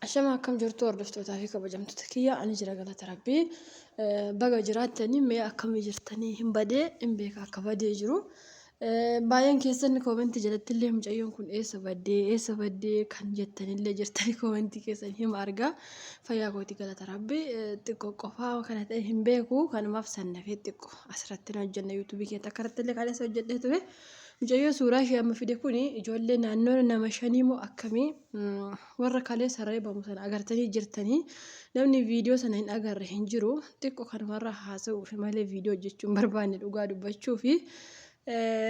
Ashama akkam jirtu hordoftootaa fi kabajamtoota kiyya ani jira galata rabbii baga jiraattanii mee akkamii jirtanii hin badee hin beeka akka badee jiru baay'een keessan koomentii jalatti illee mucayyoon kun eessa baddee kan jettanillee jirtanii koomentii keessan hima argaa fayyaa kooti galata rabbii xiqqoo qofaa kana ta'e hin beeku kanumaaf sannafee xiqqoo asirratti na hojjenna yuutuubii keessa akka irratti illee kaleessa hojjedhee ture. Mucayyoo suuraa ishee amma fide kuni ijoollee naannoo nama shanii moo akkamii warra kalee sararee bamu sana agartanii jirtanii namni viidiyoo sana hin agarre hin jiru xiqqoo kanumarraa haasa'uu fi malee viidiyoo hojjechuun barbaanne dhugaa dubbachuu fi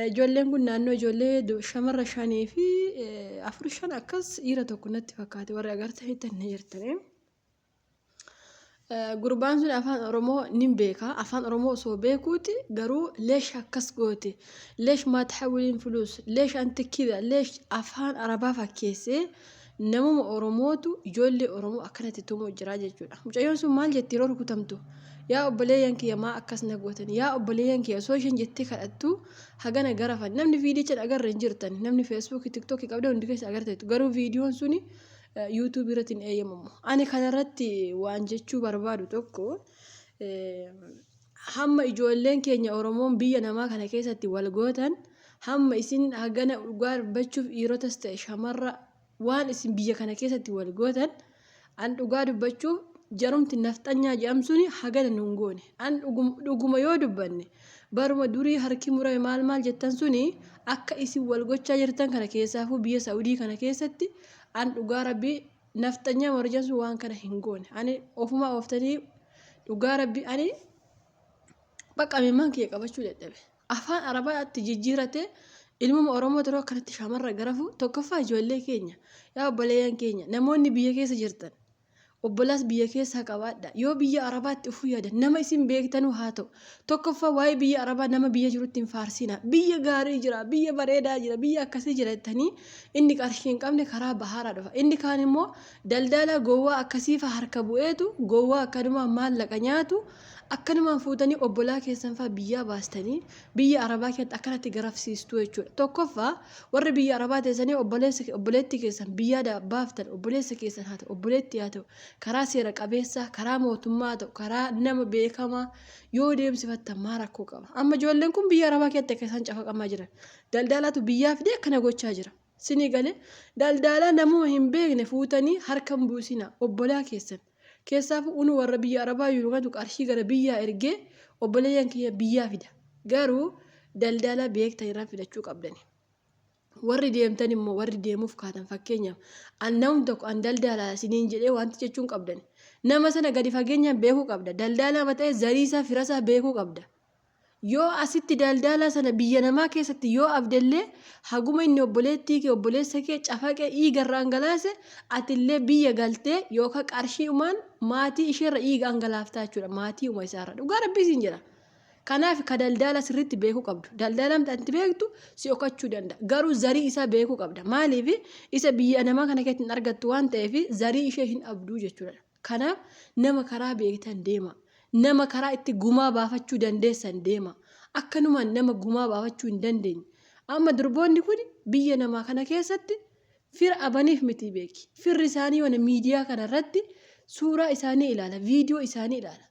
ijoolleen kun naannoo ijoollee shamarra shanii fi afur shan akkas dhiira tokko natti fakkaate warri agartanii tanne jirtanii. Gurbaan sun afaan Oromoo nin beeka afaan Oromoo osoo beekuuti garuu leesh akkas goote leesh maa taxawiliin fulus leesh anti kida leesh afaan Arabaa fakkeessee namuma Oromootu ijoollee Oromoo akkanatti tumoo jira jechuudha. Mucayyoon sun maal jetti yeroo rukutamtu yaa obboleeyyan kiyya maa akkas na gootan yaa obboleeyyan kiyya osoo isheen jettee kadhattu hagana garafan namni viidiyocha agarre hin jirtan namni feesbuukii tiktookii qabda hundi keessa agarteetu garuu viidiyoon suni YouTube irratti hin eeyyamamu. Ani kanarratti waan jechuu barbaadu tokko hamma ijoolleen keenya Oromoon biyya namaa kana keessatti wal gootan hamma isin hagana dhugaa dubbachuuf dhiirotas ta'e shamarra waan isin biyya kana keessatti wal gootan an dhugaa dubbachuuf jarumti nafxanyaa jedhamsuni hagana nun goone an dhuguma yoo dubbanne baruma durii harki murame maal jettan suni akka isin wal gochaa jirtan kana keessaafuu biyya Saudii kana keessatti an dhugaa rabbii nafxanyaa warjaan sun waan kana hin goone ani ofuma oftanii dhugaa rabbii ani baqameemaan kiyya qabachuu dadhabe afaan Arabaatti jijjiirate ilmuma Oromoo yeroo akkanatti shamarra garafu tokkoffaa ijoollee keenya yaa obboleeyyan keenya namoonni biyya keessa jirtan obbolaas biyya keessa qabaadha yoo biyya Arabaatti ufuu yaadan nama isin beektanuu haa ta'u tokkoffaa waa'ee biyya Arabaa nama biyya jirutti hin faarsina biyya gaarii jira biyya bareedaa jira biyya akkasii jira jettanii inni qarshii hin qabne karaa bahaaraa dhufa inni kaan immoo daldala gowwaa akkasiifa harka bu'eetu gowwaa akkanuma maallaqa nyaatu akkanumaan fuutanii obbolaa keessan fa'aa biyyaa baastanii biyya Arabaa keessatti akkanatti garafsiistuu jechuudha. Tokkoffaa warri biyya Arabaa teessanii obboleetti keessan biyyaa baaftan obboleessa keessan haa ta'u obboleetti haa ta'u karaa seera qabeessa karaa mootummaa haa ta'u karaa nama beekamaa yoo deemsifattan maa rakkoo qaba. Amma ijoolleen kun biyya Arabaa keessatti akka isaan cafaqamaa jiran daldalaatu biyyaa fidee akkana gochaa jira. Sinii galee daldalaa namuma hin beekne fuutanii harka hin buusina obbolaa keessan. Keessaaf unu warra biyya Arabaa yookaan qarshii gara biyyaa ergee obboleeyyan kiyya biyyaa fida. Garuu daldala beektan irraa fidachuu qabdani. Warri deemtan immoo warri deemuuf kaatan fakkeenyaaf annawun tokko an daldalaa isiniin jedhee wanti jechuun qabdani. Nama sana gadi fageenyaan beekuu qabda. Daldalaa mata'ee zariisaa firasaa beekuu qabda. Yoo asitti daldalaa sana biyya namaa keessatti yoo abdallee haguma inni obboleettii kee obboleessa kee cafaqee dhiigarraa angalaase atillee biyya galtee yookaan qarshii umaan maatii isheerra dhiiga angalaaftaa jechuudha maatii uma isaarra dhugaa rabbisiin jira. Kanaaf ka daldala sirriitti beekuu qabdu. Daldalaan tanti beektu si dhokachuu danda'a. Garuu zarii isaa beekuu qabda. Maaliif isa biyya namaa kana keessatti hin argattu waan ta'eef zarii ishee hin abduu jechuudha. Kanaaf nama karaa beektan deema. Nama karaa itti gumaa baafachuu dandeessan deema. Akkanumaan nama gumaa baafachuu hin dandeenye. Amma durboonni kun biyya namaa kana keessatti fira abaniif miti beeki. Firri isaanii wana miidiyaa kanarratti suuraa isaanii ilaala, viidiyoo isaanii ilaala.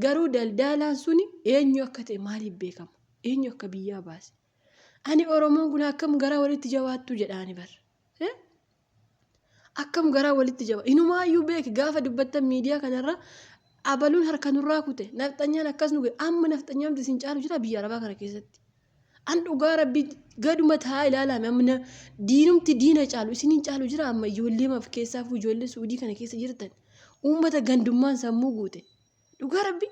Garuu daldalaan suni eenyu akka ta'e maaliif beekama? Eenyu akka biyyaa baase? Ani Oromoon kun akkam garaa walitti jabaattu jedhaani bar. Akkam garaa walitti jaba. Inumaayyuu beeki gaafa dubbattan miidiyaa kanarra abaluun harka nurraa kute nafxanyaan akkas nu amma nafxanyaan isin caalu jira biyya Arabaa kana keessatti. An dhugaa rabbii gaduma taa ilaalame amma diinumti diina caalu isiniin caalu jira amma ijoollee maaf keessaaf ijoollee Suudii kana keessa jirtan uummata gandummaan sammuu guute. Dhugaa rabbii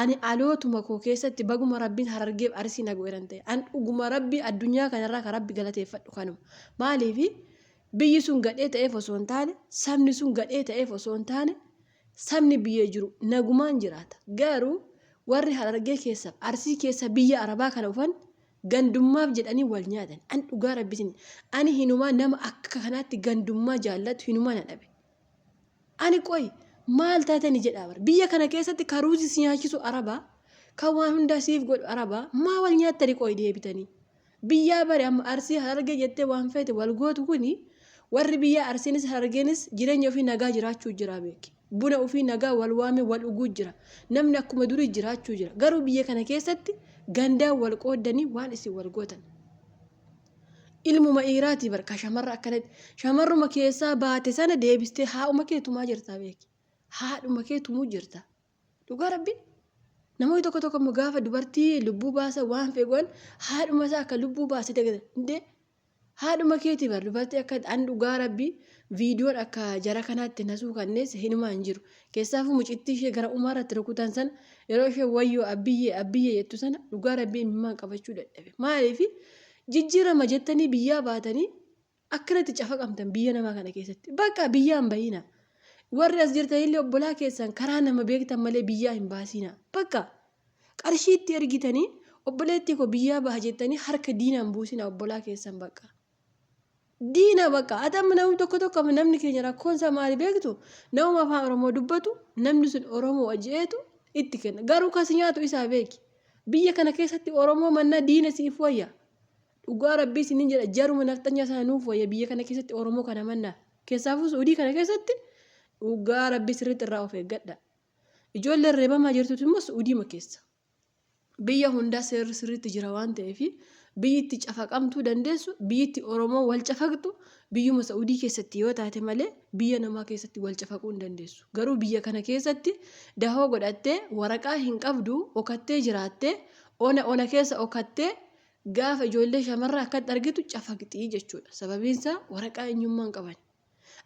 ani alootuma koo keessatti baguma rabbiin harargeef arsii na godhan ta'e an dhuguma rabbii addunyaa kanarraa kan rabbi galateeffadhu kanuma. Maaliif biyyi sun gadhee ta'eef osoo hin taane sabni sun gadhee ta'eef osoo hin taane sabni biyya jiru nagumaan jiraata. Garuu warri harargee keessa arsii keessa biyya Arabaa kana dhufan gandummaaf jedhanii wal nyaatan. An dhugaa rabbisin ani hinumaa nama akka kanaatti gandummaa jaallatu hinumaa na dhabe. Ani qoy maal taatanii jedhaa bar biyya kana keessatti karuusi si nyaachisu Arabaa kan waan hundaa siif godhu Arabaa maa wal nyaattanii qoy deebitanii. Biyyaa bare amma arsii harargee jettee waan feete wal gootu kuni warri biyya Arsiinis Harargeenis jireenya ofii nagaa jiraachuu jira beeki. Buna ofii nagaa wal waame wal dhuguu jira. Namni akkuma durii jiraachuu jira. Garuu biyya kana keessatti gandaa wal qoodanii waan isin wal gootan. Ilmuma dhiiraati barka shamarra akkanatti shamarruma keessaa baate sana deebistee haadhuma keetumaa jirta beeki. Haadhuma keetumuu jirta. Dhugaa rabbi namoonni tokko tokko immoo gaafa dubartii lubbuu baasa waan feegoon haadhuma isaa akka lubbuu baasite gadi haadhuma keetii bar dubartii akka an dhugaa rabbi viidiyoon akka jara kanaatti nasuu kannees hinumaa hin jiru. Keessaafuu mucittii ishee gara umaarratti rukutan sana yeroo ishee wayyoo abbiyyee jettu sana dhugaa rabbii imimmaan qabachuu dadhabe. Maaliif jijjiirama jettanii biyyaa baatanii akkanatti cafaqamtan biyya namaa kana keessatti bakka biyyaan bahina. Warri as jirtanillee obbolaa keessan karaa nama beektan malee biyyaa hin baasina. Bakka qarshiitti ergitanii obboleetti koo biyyaa baha jettanii harka diinaan buusina obbolaa keessan bakka. Diina bakka atamma namni tokko namni keenya rakkoonsa maali beektu nama afaan Oromoo dubbatu namni sun Oromoo ajjeetu itti kenna. Garuu kas nyaatu isaa beeki. Biyya kana keessatti Oromoo mannaa diina siif wayya. Dhugaa rabbii isiniin jedha jaruma naftanyaa sana nuuf wayya biyya kana keessatti Oromoo kana mannaa. Keessaafuu Suudii kana keessatti dhugaa rabbii sirriitti irraa of eeggadha. Ijoolleen reebamaa jirtutu immoo Suudiima keessa. Biyya hundaa sirriitti jira waan ta'eef biyyitti cafaqamtuu dandeessu biyyitti Oromoo wal cafaqtu biyyuma Suudii keessatti yoo taate malee biyya namaa keessatti wal cafaquu hin dandeessu. Garuu biyya kana keessatti dahoo godhattee waraqaa hin qabdu okattee jiraattee ona keessa okattee gaafa ijoollee shamarraa akkatti argitu cafaqxii jechuudha. Sababiinsaa waraqaa eenyummaa hin qaban.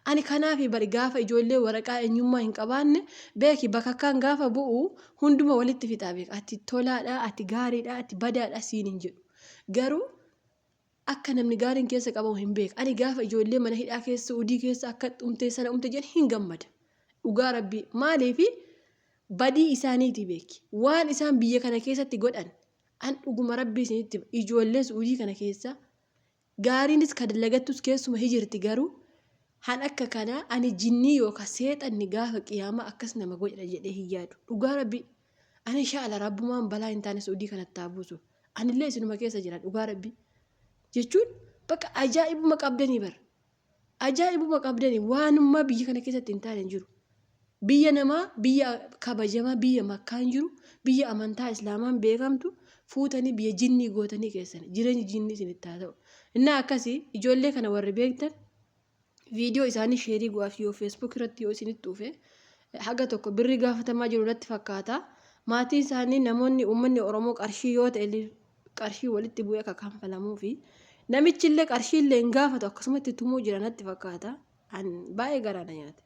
Ani kanaaf bari gaafa ijoollee waraqaa eenyummaa hin qabaanne beeki bakka kan gaafa bu'u hunduma walitti fixaa beeka. Ati tolaadhaa, ati gaariidhaa, ati badaadhaa siin hin jedhu. Garuu akka namni gaariin keessa qabamu hin beeku. Ani gaafa ijoollee mana hidhaa keessa Suudii keessa akka dhumtee sana dhumte jedhan hin gammada. Dhugaa rabbii maaliif badii isaaniiti beeki. Waan isaan biyya kana keessatti godhan an dhuguma rabbii isinitti ijoollee Suudii kana keessa gaariinis kan dalagattus keessuma hijirti garuu han akka kana ani jinnii yookaan seexanni gaafa qiyaamaa akkas nama godha jedhee hin yaadu. Dhugaa rabbii ani inshaalla rabbumaan balaa hin taane Suudii kanatti taabuusu. Anillee isinuma keessa jira dhugaa rabbii jechuun bakka ajaa'ibuma qabdanii bar. Ajaa'ibuma qabdanii waanummaa biyya kana keessatti hin taane jiru. Biyya namaa biyya kabajamaa biyya makkaa hin jiru biyya amantaa islaamaan beekamtu fuutanii biyya jinnii gootanii keessan jireenyi jinnii isinitti haa ta'u. Innaa akkasii ijoollee kana warri beektan viidiyoo isaanii sheerii go'aaf yoo feesbuuk irratti yoo isinitti dhufe haga tokko birrii gaafatamaa jiru irratti fakkaata. Maatii isaanii namoonni uummanni Oromoo qarshii yoo ta'e qarshii walitti bu'ee akka kanfalamuu fi namichi illee qarshii illee hin gaafatu akkasumatti tumuu jiran natti fakkaata. Baay'ee garaana nyaate.